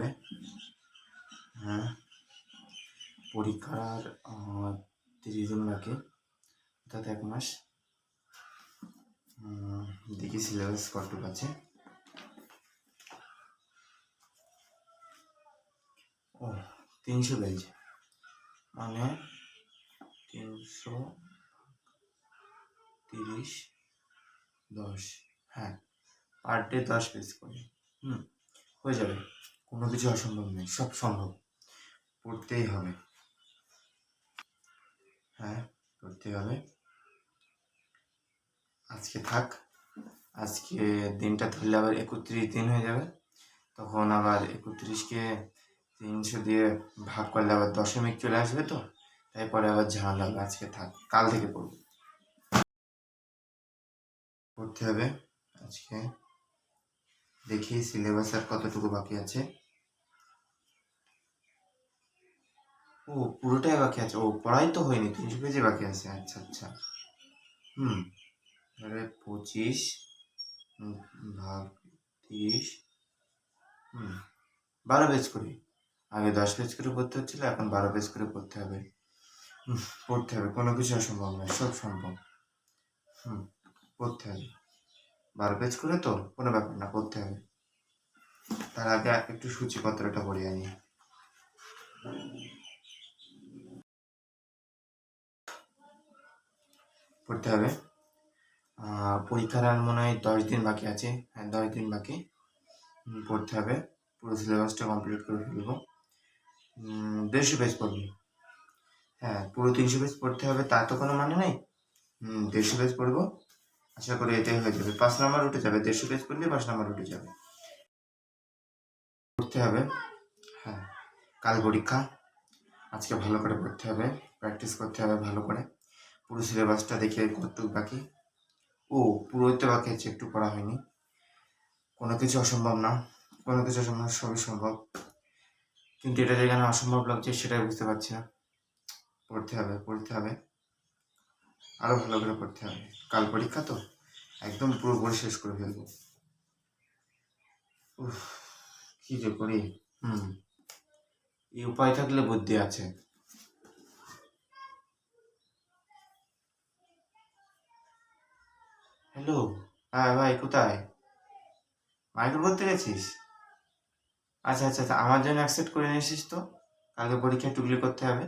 হবে। হ্যাঁ, পরীক্ষার 30 দিন বাকি, অর্থাৎ 1 মাস। দেখি সিলেবাস কতটুকু আছে। ও 300 পেজ, মানে 330 10, হ্যাঁ পার ডে 10 পেজ করে। হয়ে যাবে, কোনো কিছু অসম্ভব নেই, সব সম্ভব, পড়তেই হবে। হ্যাঁ, পড়তেই হবে। আজকে থাক, আজকে দিনটা ধরলে আবার 31 দিন হয়ে যাবে, তখন আবার 31কে 300 দিয়ে ভাগ করলে আবার দশমিক চলে আসবে, তো তাই পরে আবার ঝামেলা হবে। আজকে থাক, কাল থেকে পড়তে হবে। আজকে দেখি সিলেবাস আর কতটুকু বাকি আছে। ও পুরোটাই বাকি আছে, ও পড়াই তো হয়নি, 300 পেজে বাকি আছে। আচ্ছা আচ্ছা, তাহলে 25 ভাগ 30, 12 পেজ করে। আগে 10 পেজ করে পড়তে হচ্ছিল, এখন 12 পেজ করে পড়তে হবে। পড়তে হবে, কোনো কিছু অসম্ভব নয়, সব সম্ভব। পড়তে হবে, 12 পেজ করে তো কোনো ব্যাপার না, পড়তে হবে। তার আগে একটু সূচিপত্রটা পড়ে আনি। পড়তে হবে। পরীক্ষার আর মনে হয় 10 দিন বাকি আছে। হ্যাঁ, 10 দিন বাকি, পড়তে হবে। পুরো সিলেবাসটা কমপ্লিট করে ফেলবো। 150 পেজ পড়বি। হ্যাঁ, পুরো 300 পেজ পড়তে হবে তা তো কোনো মানে নেই। 150 পেজ পড়বো, আশা করি এটাই হয়ে যাবে। 5 নাম্বার উঠে যাবে, 150 পেজ পড়লে 5 নাম্বার উঠে যাবে। পড়তে হবে। হ্যাঁ, কাল পরীক্ষা, আজকে ভালো করে পড়তে হবে, প্র্যাকটিস করতে হবে ভালো করে। পুরো সিলেবাসটা দেখে কতটুকু বাকি। ও পুরোতে বাকি আছে, একটু পড়া হয়নি। কোনো কিছু অসম্ভব না, কোনো কিছু অসম্ভব, সবই সম্ভব, কিন্তু এটা যেখানে অসম্ভব লাগছে সেটাই বুঝতে পারছি না। পড়তে হবে, পড়তে হবে, আরো ভালো করে পড়তে হবে। কাল পরীক্ষা তো একদম পুরোপুরি শেষ করে ফেলবো। কি যে করি। এই উপায় থাকলে বুদ্ধি আছে। হ্যালো, হ্যাঁ ভাই, কোথায়? মাইকেল করতে গেছিস? আচ্ছা আচ্ছা আচ্ছা, আমার জন্য অ্যাকসেপ্ট করে নিয়েছিস তো, কালকে পরীক্ষায় টুকলি করতে হবে।